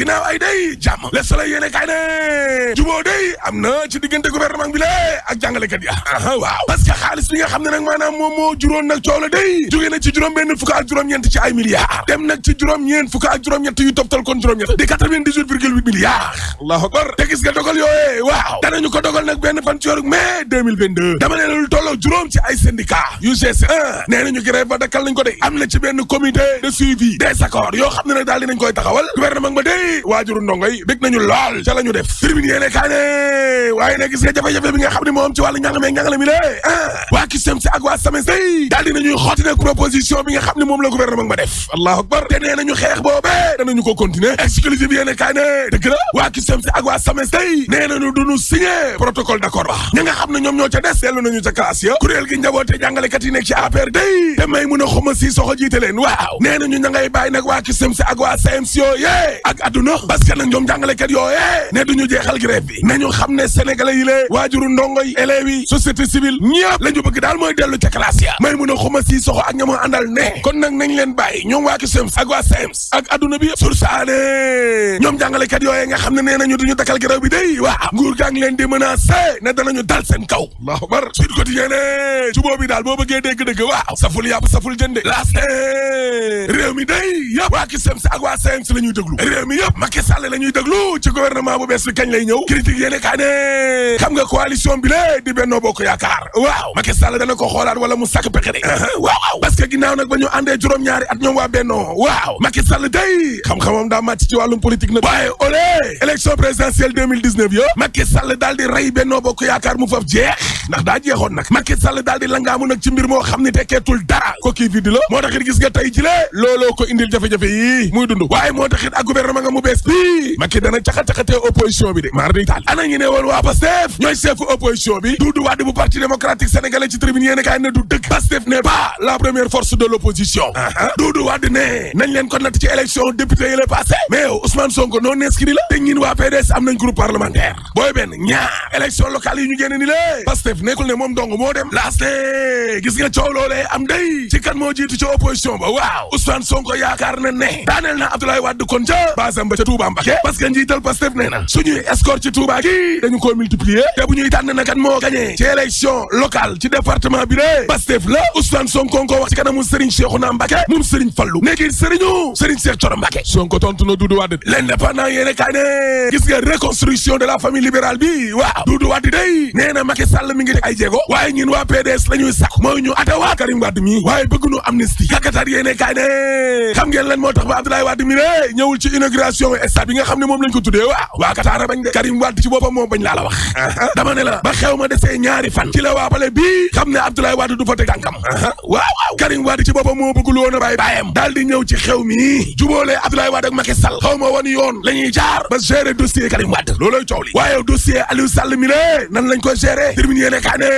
ginnaaw ay day jàmm Le Soleil yéene kaay ne juboo day am na ci diggante gouvernement bi la ak jàngalekat ya waaw parce que xaalis bi nga xam ne nag maanaam moom moo juróon nag coow la day jógee na ci juróom-benn fukk ak juróom-ñeent ci ay milliards dem nag ci juróom-ñeent fukk ak juróom-ñett yu toptal kon juróom-ñett di 98,8 milliards allahu akbar te gis nga dogal yooyee waaw danañu ko dogal nag benn fan ci weeru mai 2022 dama ne lu tolloo juróom ci ay syndicat UGC1 nee nañu grève ba dakkal nañ ko de am na ci benn comité de suivi des accords yoo xam ne nag daal dinañ koy taxawal gouvernement ba day waajuru ndongo yi bég nañu lool ca la ñu def tribune yéene kaa ne waaye nag gis nga jafe-jafe bi nga xam ne moom ci wàllu njàngale mi lé waa CUSEMS ak waa SAMES day daal dinañuy xooti nag proposition bi nga xam ne moom la gouvernement ba def allahu akbar te nee nañu xeex boobee danañu ko continuer exclusive yéene kaa ne dëgg la waa CUSEMS ak waa SAMES day nee nañu duñu signé protocole d'accord ba ña nga xam ne ñoom ñoo ca des dellu nañu ca classe ya kuréel gi njaboote jàngalekat yi nekk ci APR day te may mun a xuma si soxo jiite leen waaw nee nañu ña ngay bàyyi nag waa CUSEMS ak waa SAEMS yooyee ak adduna parce que nag ñoom jàngalekat yooyee ne duñu jeexal grève bi nañu xam ne sénégalais yi lée waajuru ndongo yi élèves yi société civile ñëpp la ñu bëgg daal mooy dellu ca classe ya may mun a xuma si soxo ak ñamoo àndal ne kon nag nañ leen bàyyi ñoom waa CUSEMS ak waa SAEMS ak adduna bi sur saane ñoom jàngalekat yooyee nga xam ne nee nañu duñu dakkal grève bi day waaw nguur gaa ngi leen di menacé ne danañu dal seen kaw allahu akbar Sud Quotidien ne jubóo bi daal boo bëggee dégg-dëgg waaw saful yàpp saful jënde laas réew mi day yëpp waa CUSEMS ak waa SAEMS la ñuy déglu réew mi yëpp Macky Sall la ñuy déglu ci gouvernement bu bees bi kañ lay ñëw critique yéene kaa ne xam nga coalition bi lée di Benno Bokk Yaakaar waaw Macky Sall dana ko xoolaat wala mu sàkk pexe de waaw parce que ginnaaw nag ba ñu àndee juróom-ñaari at ñoom waa Benno waaw Macky Sall day xam-xamam daa màcc ci wàllum politique nag waaye olé élection présidentielle 2019 yo Macky Sall daal di rey Benno Bokk Yaakaar mu faf jeex ndax daa jeexoon nag Macky Sall daal di langaamu nag ci mbir moo xam ne tekkeetul dara ko kii vide la moo taxit gis nga tey ji lee looloo ko indil jafe-jafe yi muy dund waaye moo taxit ak gouvernement nga mu bees bi Macky dana caxa-caxatee opposition bi de maar di taal ana ñu ne woon waa Pastef ñooy chef opposition bi Doudou Wade bu parti démocratique sénégalais ci tribune yéene kaay ne du dëgg Pastef n'est pas la première force de l'opposition Doudou Wade ne nañ leen ko natt ci élection député yi la passé mais Ousmane Sonko non inscrit la te ñin waa PDS am nañ groupe parlementaire booy benn ñaar élection locale yi ñu génne ni lée Pastef nekkul ne moom dong moo dem laaste gis nga coow loolee am day ci kan moo jiitu ci opposition ba waaw Ousmane Sonko yaakaar na ne daaneel na Abdoulaye Wade kon ca basam ba ca Touba Mbacké parce que njiital Pastef nee na suñuy escorte ci Touba gi dañu ko multiplier te bu ñuy tànn na kan moo gagné ci élection locale ci département bi lée Pastef la Ousmane Sonko ko wax ci kanamu Serigne Cheikhouna Mbacké moom Serigne Fallou nekki Serigne Cheikh Thioro Mbacké Sonko tontu na Doudou Wade l'indépendant yéene kaay ne gis nga reconstruction de la famille libérale bi waaw Doudou Wade day nee na Macky Sall mi ngi ay jéego waaye ñun waa PDS la ñuy sàkk mooy ñu atawaat Karim Wade mi waaye bëgg nu amnistie kakatar yéene kaay ne xam ngeen lan moo tax ba Abdoulaye Wade mi ne ñëwul ci inauguration stade bi nga xam ne moom lañ ko tuddee waa Qatar bañ de Karim Wade ci boppam moom bañ laa la wax dama ne la ba xew ma desee ñaari fan ci la waa pale bii xam ne Abdoulaye Wade du fa teg tànkam waaw Karim Wade ci boppam moo bëggul woon a bàyyi baayam daal di ñëw ci xew mi jubóolee Abdoulaye Wade ak Macky Sall xaw ma woon yoon la ñuy jaar ba gérer dossier Karim Wade looloy coow li waaye dossier Aliou Sall mi ne nan lañ ko gérer terminé ne kaa ne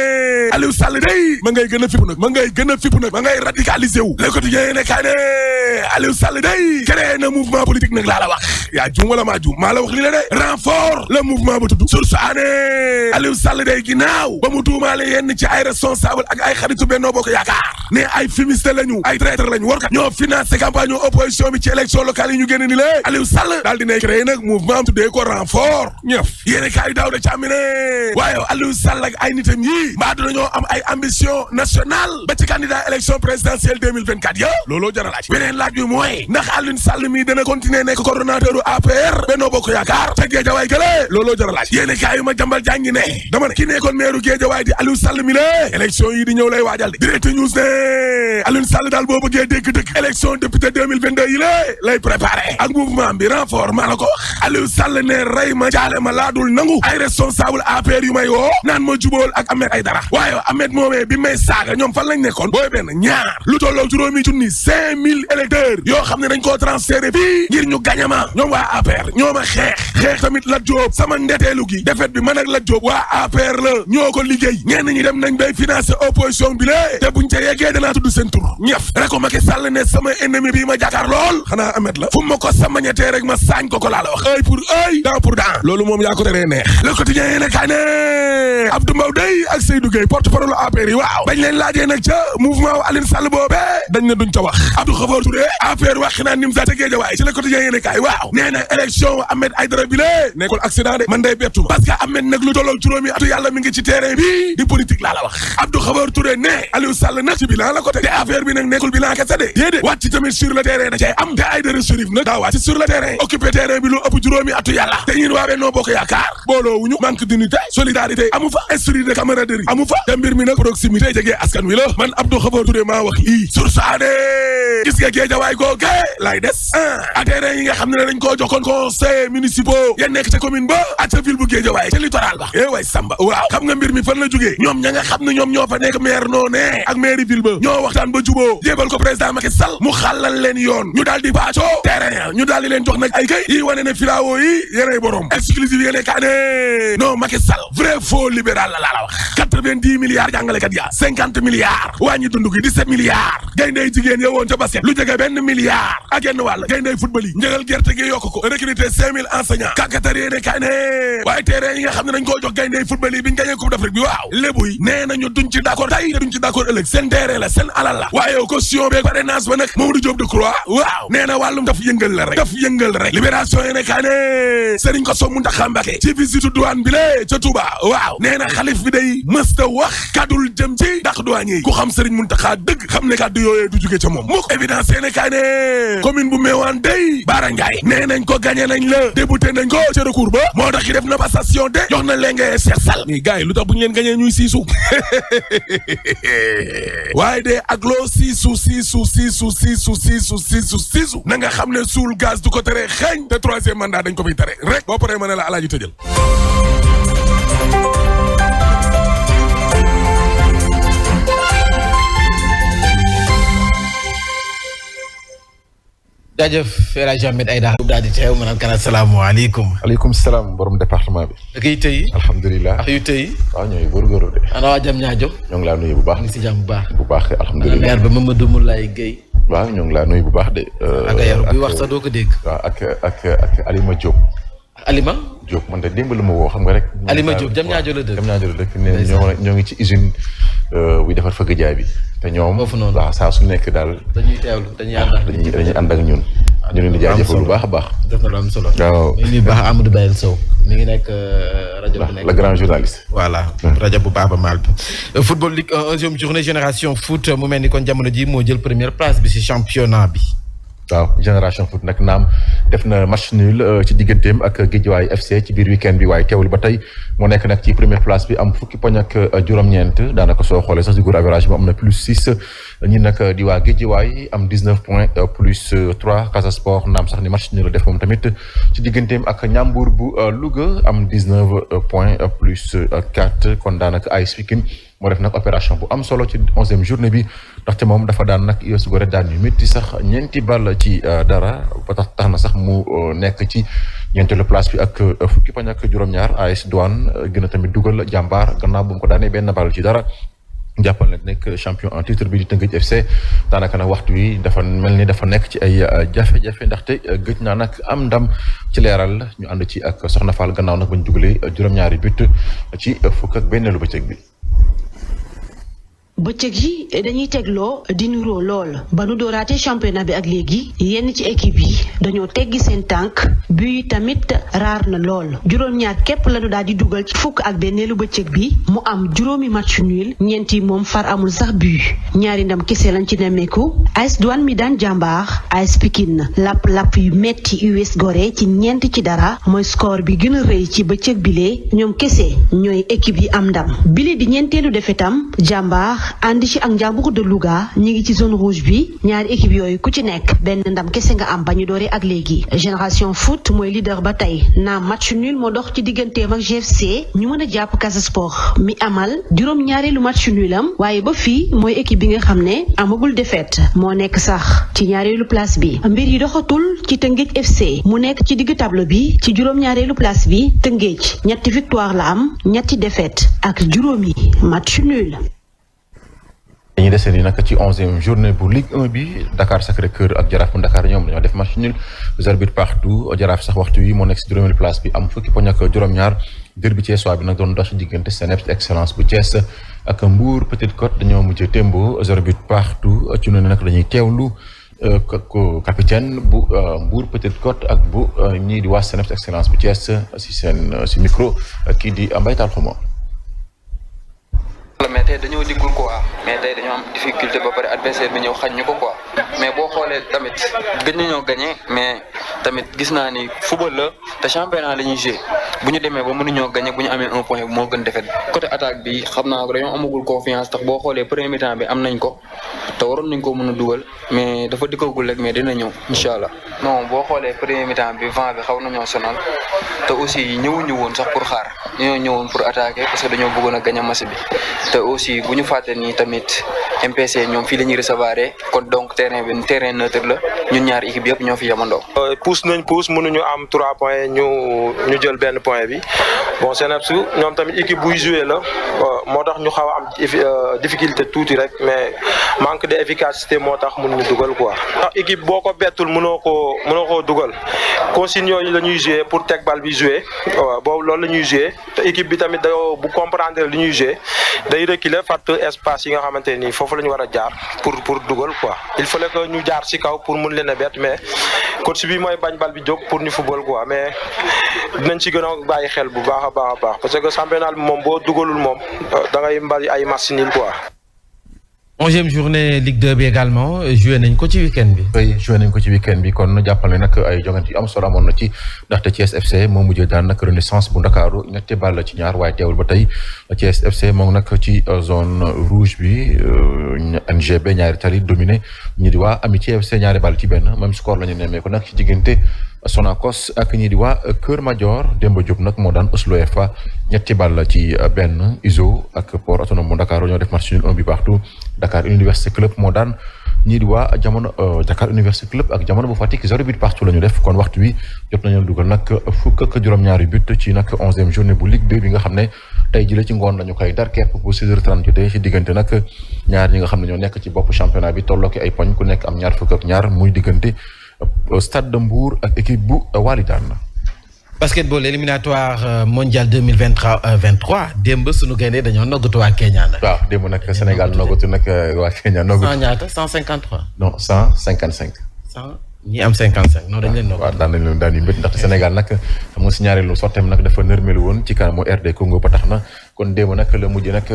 Aliou Sall day ma ngay gën a fippu nag ma ngay radicalisé wu Le Quotidien ne kaa ne Aliou Sall day créé na mouvement politique nag laa la wax yaa juum wala maa juum maa la wax li la de renfort le mouvement ba tudd source ané Aliou Sall day ginnaaw ba mu tuumaale yenn ci ay responsable ak ay xaritu Benno Bokk Yaakaar ne ay fumiste lañu ay traître lañu warkat ñoo financé campagne opposition bi ci élection locale yi ñu génn ni lée Aliou Sall daal dina créé nag mouvement tuddee ko renfort ñëf yéene kaay daaw da càmmine waaye Aliou Sall ak ay nitam yi mbaa dañoo am ay ambition nationale ba ci candidat élection présidentielle 2024 ya looloo jar a laaj beneen laaj bi mooy ndax Aliou Sall mi dana continuer nekk coordonnateur u APR Benno Bokk Yaakaar ca Guédiawaye gële looloo jar a laaj yéene kaay yu ma jambal jàngi ne dama ne ki nekkoon maire Guédiawaye di Aliou Sall mi la élection yi di ñëw lay waajal de Direct News ne Aliou Sall daal boo bëggee dégg-dëgg élection député 2022 yi lay préparé ak mouvement bi renfort maa la ko wax Aliou Sall ne rey ma jaale ma laadul nangu ay responsable APR yu may woo naan ma jubóol ak Ahmed Aïdara waaye Ahmed moomee bi may saaga ñoom fan lañ nekkoon booy benn ñaar lu tolloo juróomi junni 5000 électeurs yoo xam ne dañ koo transféré fii ngir ñu gañama ñoom waa APR ñoo ma xeex tamit Lat Diop sama ndeteelu gi défaite bi man ak Lat Diop waa APR la ñoo ko liggéey ñenn ñi dem nañ bay financer opposition bi lée te buñ ca yeggee danaa tudd seen tur ñëf rek ko Macky Sall ne sama ennemi bii ma jàkkaar lool xanaa Ahmed la fu ma ko samañetee rek ma saañ ko laa la wax œil pour œil dent pour dent loolu moom yaa ko teree neex Le Quotidien yéene kaay ne Abdou Mbow day ak Seydou Gueye porte-parole APR yi waaw bañ leen laajee nag ca mouvement wu Aliou Sall boobee dañ ne duñ ca wax Abdou Khafor Touré APR wax naa nim sa te Guédiawaye ci Le Quotidien yéene kaay waaw nee na élection Ahmed Aïdara bi lée nekkul accident de man day bettu parce que Ahmed nag lu tolloog juróomi atu yàlla mi ngi ci terrain bi di politique laa la wax Abdou Khabar Touré ne Aliou Sall nag ci bilan la ko te affaire bi nag nekkul bilan kese de déedéet wàcc tamit sur le terrain da cay am te Aïdara Chérif nag daa wàcc sur le terrain occupé terrain bi lu ëpp juróomi atu yàlla te ñun waa Benno Bokk Yaakaar booloowuñu manque d'unité solidarité amu fa esprit de camaraderie amu fa te mbir mi nag proximité jege askan wi la man Abdou Khabar Touré maa wax lii sur saade gis nga Guédiawaye googe lay des a terrain yi nga xam ne dañ koo jox kon conseil municipaux ya nekk ca commune ba ak ca ville bu Guédiawaye ca littoral ba way Samba waaw xam nga mbir mi fan la jógee ñoom ña nga xam ne ñoom ñoo fa nekk maire noone ak mairie ville ba ñoo waxtaan ba juboo jébal ko président Macky Sall mu xàllal leen yoon ñu daal di baacoo terrain ñu daal di leen jox nag ay kay yi wane ne filao yi yéenay borom exclusive yéene kaa ne non Macky Sall vrai faux libéral la laa la wax 90 milliards jàngalekat ya 50 milliards wàññi dund gi 17 milliards gayndey jigéen ya woon ca basket lu jege benn milliard ak genn wàll gayndey football yi njëgal gerte gi yokk ko recruter 5000 enseignants kàkkatar yéene kaa ne waaye terrain yi nga xam ne dañ koo jox gayndey football yi biñu gañee coupe d'Afrique bi waaw lébu yi nee nañu duñ ci d'accord tey duñ ci d'accord ëllëg seen terrain la seen alal la waaye caution beeg parrainage ba nag Mamadou Diop Decroix waaw nee na wàllum daf yëngal la rek daf yëngal rek libération yéene kaa ne Serigne Kosso Mountakha Mbacké ci visite douane bi lée ca Touba waaw nee na xalif bi day mësta wax kadul jëm ci dàq douane yi ku xam Serigne Mountakha dëgg xam ne kaddu yooyee du jóge ca moom mukk évidence yéene kaa ne commune bu Mewane day Bara Ndiaye nee nañ ko gagné nañ la débuté nañ ko ca recours ba moo tax ki def na passation de jox na leen nga Cheikh Sall mais gars yi lu tax bu ñu leen gagné ñuy siisu waaye de ak loo siisu na nga xam ne suul gaz du ko tere xeeñ te troisième mandat dañ ko fiy tere rek boo paree ma ne la alaaji tëjal jaajëf El Hadj Ahmed Aïdara daal di teew ma naan kan asalaamaaleykum. aleykum salaam borom département bi. da ngay tëyi. alhamdulilah ak yu tëyi. waaw ñooy góorgóorlu de. ana waa Diamniadio. ñoo ngi laa nuyu bu baax. ñu ngi si jàmm bu baax. bu baax alhamdulilah. ana maire ba Mamadou Moulaye Guèye. waaw ñoo ngi laa nuyu bu baax de. ak yaru buy wax sax doo ko dégg. waaw ak Alima Diop. Alima. Diop man de démb la ma woo xam nga rek. Alima Diop Diamniadio la dëkk. Diamniadio la dëkk ne ñoo ngi ci usine buy defar fëgg jaay bi. te ñoom foofu noonu waaw saa su nekk daal. dañuy teewlu dañuy ànd ak ñun. ñu leen di jaajëfal bu baax a baax. def na lu am solo. waaw muy nuyu baax Amadou Bayel Sow mi ngi nekk rajo bu nekk le grand journaliste. voilà rajo bu baax ba maal bi. football ligue 11e journée génération foot mu mel ni kon jamono ji moo jël première place bi ci championnat bi. waaw génération foot nag naam def na match nul ci digganteem ak Guédiawaye FC ci biir weekend bi waaye teewul ba tey moo nekk nag ci première place bi am fukki poñ ak juróom-ñeent daanaka soo xoolee sax ci goal average bi am na plus 6 ñi nag di waa Guédiawaye am 19 points plus 3 Casa Sport naam sax ni match nul la def moom tamit ci digganteem ak Ñambour bu Louga am 19 points plus 4 kon daanaka AS Pikine moo def nag opération bu am solo ci 11e journée bi ndaxte moom dafa daan nag US Gorée daan yu métti sax ñeenti ball ci dara ba tax na sax mu nekk ci ñeenteelu place bi ak fukki poñ ak juróom-ñaar AS Douane gën a tamit dugal jàmbaar gannaaw bu mu ko daanee benn ball ci dara jàppal nag nekk champion en titre bi di Teungueth FC daanaka nag waxtu wi dafa mel ni dafa nekk ci ay jafe-jafe ndaxte gëj naa nag am ndam ci leeral ñu ànd ci ak Soxna Fall gannaaw nag ba ñu dugalee juróom-ñaari but ci fukk ak benneelu bëccëg bi. bëccëg yi dañuy tegloo di nuroo lool ba nu dooraatee championnat bi ak léegi yenn ci équipe yi dañoo teggi seen tànk bu yi tamit raar na lool juróom-ñaar képp lañu daal di dugal ci fukk ak benneelu bëccëg bi mu am juróomi match nul ñeenti moom far amul sax but ñaari ndam kese lañ ci nemmeeku AS Douane mi daan jàmbaar AS Pikine lapp yu metti US Gorée ci ñeent ci dara mooy score bi gën a rëy ci bëccëg bile ñoom kese ñooy équipe yi am ndam bile di ñeenteelu defetam jàmbaar ànd ci ak Ndiambour de Louga ñi ngi ci zone rouge bi ñaari équipe yooyu ku ci nekk benn ndam kese nga am ba ñu dooree ak léegi génération foot mooy leader ba tey naam match nul moo dox ci digganteem ak GFC ñu mën a jàpp Casa Sport mi amal juróom-ñaareelu match nulam waaye ba fii mooy équipe bi nga xam ne amagul défaite moo nekk sax ci ñaareelu place bi mbir yi doxatul ci Teungueth FC mu nekk ci digg tableau bi ci juróom-ñaareelu place bi Teungueth ñetti victoire la am ñetti défaite ak juróomi match nul. dañuy desee ni nag ci 11e journée bu Ligue 1 bi Dakar Sacré-Cœur ak Jaraaf bu Dakar ñoom dañoo def match nul 0 but partout Jaraaf sax waxtu wi moo nekk si juróomeelu place bi am fukki poñ ak juróom-ñaar derby Thiessois bi nag doon dox ci diggante CNEPS Excellence bu Thiès ak Mbour Petite Côte dañoo mujjee tembo 0 but partout ci noonu nag dañuy teewlu capitaine bu Mbour Petite Côte ak bu ñii di waa Seneps Excellence bu Thiès si micro kii di Mbaye Tall Xuma. mais tey dañoo diggul quoi mais tey dañoo am difficulté ba pare adversaire bi ñëw xañ ñu ko quoi mais boo xoolee tamit gën nañoo gagné mais tamit gis naa ni football la te championnat la ñuy joué bu ñu demee ba mënuñoo gagné bu ñu amee 1 point moo gën defet côté attaque bi xam naa ko dañoo amagul confiance tax boo xoolee premier mi-temps bi am nañ ko te waroon nañ ko mën a dugal mais dafa dikkagul rek mais dina ñëw incha allah. non boo xoolee premier mi-temps bi vent bi xaw nañoo sonal te aussi ñëwuñu woon sax pour xaar ñoo ñëwoon pour attaquer parce que dañoo bëggoon a gagné match bi. te aussi bu ñu fàtte ni tamit MPC ñoom fii la ñuy recevoir kon donc terrain neutre la ñun ñaari équipe yëpp ñoo fi yamandoo. pousse mënuñu am 3 points ñu jël benn point bi bon Seneps ñoom tamit équipe buy jouer la moo tax ñu xaw a am difficulté tuuti rek mais manque de efficacité moo tax mënuñu dugal quoi. ndax équipe boo ko bettul mënoo koo dugal consigne yooyu la ñuy jouer pour teg bal bi jouer boobu loolu la ñuy jouer te équipe bi tamit bu comprendre li ñuy jouer day reculer fàtte espace yi nga xamante ni foofu la ñu war a jaar pour dugal quoi il fallait que ñu jaar ci kaw pour mun leen a bett mais coach bi mooy bañ bal bi jóg pour ñu football quoi mais dinañ ci gën a bàyyi xel bu baax a baax parce que championnat bi moom boo dugalul moom da ngay mbali ay match nul quoi. 11e journée Ligue 2 bi également joué nañ ko ci week-end bi. oui joué nañ ko ci week-end bi kon jàppale nag ay jogante yu am solo amoon na ci ndaxte Thiès FC moo mujjee daan nag Renaissance bu Ndakaaru ñetti ball ci ñaar waaye teewul ba tey Thiès FC moom nag ci zone rouge bi NGB ñaari tali dominé ñi di waa Amitié FC ñaari ball ci benn même score la ñu nemmee ko nag ci diggante Sonacos ak ñi di waa Kër Madior Demba Diop nag moo daan Oslo FA ñetti ball ci benn ISO ak Port Autonome bu Ndakaaru ñoo def match nul 1 but partout. Dakar Université Club moo daan ñii di waa jamono Dakar Université Club ak jamono bu Fatick 0 but partout la ñu def kon waxtu wi jot nañu dugal nag fukk ak juróom-ñaari but ci nag 11e journée bu Ligue 2 bi nga xam ne tey jii la ci ngoon lañu koy dar képp bu 6h30 jotee ci diggante nag ñaar ñi nga xam ne ñoo nekk ci bopp championnat bi tolloo ki ay poñ ku nekk am ñaar fukk ak ñaar muy diggante Stade de Mbour ak équipe bu Walidane. basketball éliminatoire mondial 2023 démb sunu gaynde dañoo noggatu waa Kenya nag. waaw démb nag Sénégal noggatu nag waa Kenya noggatu. 100 ñaata 153. non 155. 100 ñi am 55 non dañ leen noggatu. waaw daan nañ leen daan yu métti ndaxte Sénégal nag xam nga si ñaareelu sotteem nag dafa nërmelu woon ci kanamu RD Congo ba tax na kon démb nag la mujj nag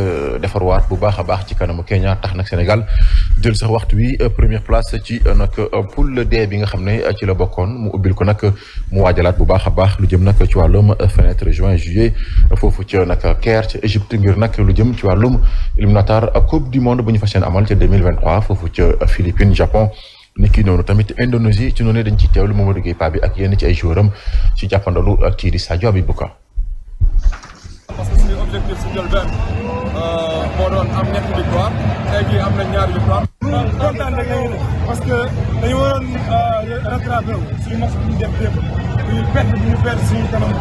defarwaat bu baax a baax ci kanamu Kenya tax nag Sénégal jël sax waxtu wi première place ci nag poule D bi nga xam ne ci la bokkoon mu ubbil ko nag mu waajalaat bu baax a baax lu jëm nag ci wàllum fenêtre juin juillet foofu ca nag Caire ca Égypte ngir nag lu jëm ci wàllum éliminatoire coupe du monde bu ñu fas yéene amal ca 2023 foofu ca Philippines Japon. ni kii noonu tamit Indonésie ci noonu dañ ciy teewlu Mamadou Gueye Pa bi ak yenn ci ay joueur am ci jàppandalu kii di Sadio Abibuka. parce que suñu objectif si njëlbeen moo doon am ñetti victoire tey jii am na ñaari victoire. kontaan rek la ñu def parce que dañu waroon rattrapé wu suñu match bi ñu def démb ñu perte suñu kanam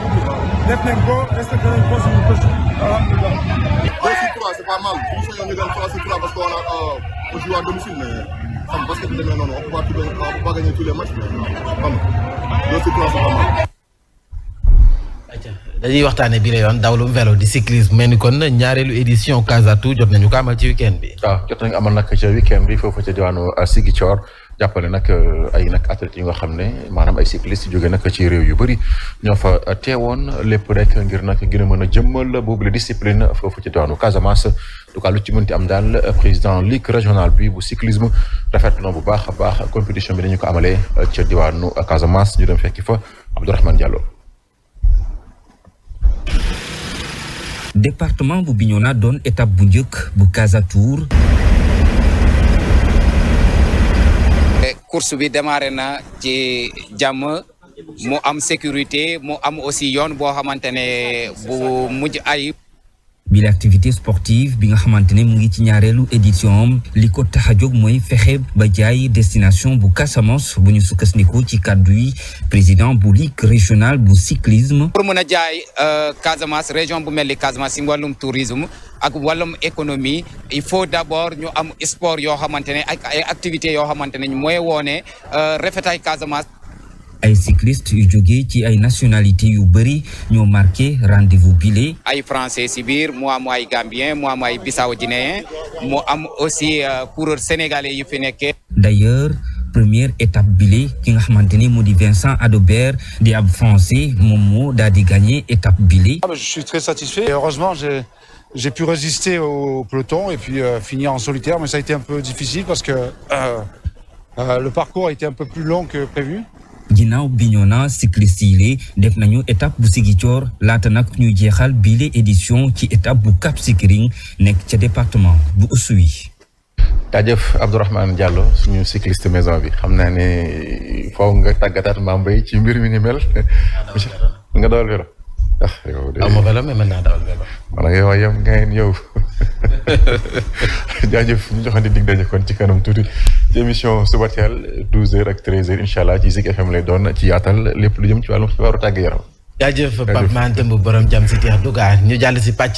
def nañ ko respecté nañ ko suñu bés. alhamdulilah. 2-3 c'est pas mal suñu sañoon ñu dem 3-3 parce qu'on a on joue à domicile mais xam parce que bu demee noonu on peut pas gagner tous les matchs mais xam nga 2-3 c'est pas mal. dañuy waxtaanee bi la yoon dawlum vélo di cyclisme mel ni kon ñaareelu édition Kasatu jot nañu ko amal ci week-end bi. waaw jot nañu amal nag ca week-end bi foofu ca diwaanu Ziguinchor jàppale nag ay nag athlètes yi nga xam ne maanaam ay cyclistes jóge nag ci réew yu bëri ñoo fa teewoon lépp rek ngir nag gën a mën a jëmmal boobu la discipline foofu ca diwaanu Casamance. en tout cas lu ci mënti am daal président ligue régionale bi bu cyclisme rafetlu na bu baax a baax compétition bi dañu ko amalee ca diwaanu Casamance ñu dem fekki fa Abdourahmane Diallo. département bu Bignona doon étape bu njëkk bu Kasatour. course bi démarré na ci jàmm mu am sécurité mu am aussi yoon boo xamante ne bu mujj ayib. bi l'activité sportive bi nga xamante ne mu ngi ci ñaareelu édition li ko tax a jóg mooy fexe ba jaay destination bu Casamance bu ñu sukkandiku ci kàddu yi président bu ligue régionale bu cyclisme. pour mën a jaay Casamance région bu mel ni Casamance si wàllum tourisme ak wàllum économie il faut d'abord ñu am sport yoo xamante ne ak ay activités yoo xamante ne mooy woone rafetaay Casamance. ay cyclistes yu jógee ci ay nationalités yu bëri ñoo marqué rendez-vous bile. ay français si biir mu am ay gambien mu am ay bissau guinéen mu am aussi coureur sénégalais yu fi nekkee. d'ailleurs première étape bile ki nga xamante ni moo di Vincent Adobert di ab français moom moo daal di gagné étape bile. Je suis très satisfait et heureusement j'ai pu résister au peloton et puis finir en solitaire, mais ça a été un peu difficile parce que le parcours a été un peu plus long que prévu. ginnaaw Bignona cycliste yi def nañu étape bu Ziguinchor laata nag ñuy jeexal bile édition ci étape bu Cap Skirring nekk ca département bu Oussouye. jaajëf Abdourahmane Diallo suñu cycliste maison bi xam naa ne faw nga tàggataat membre yi ci mbir mi ni mel nga dawal vélo yow de amoo vélo mais mën naa dawal vélo. man ak yow yem ngeen yow jaajëf ñu joxante dig daje kon ci kanam tuuti ci émission Subatel 12h ak 13h incha allah ci Zik FM lay doon ci yaatal lépp lu jëm ci wàllum xibaaru tàgg yaram. jaajëf Pape Man Demba borom jàmm si Louga ñu jàll si pàcc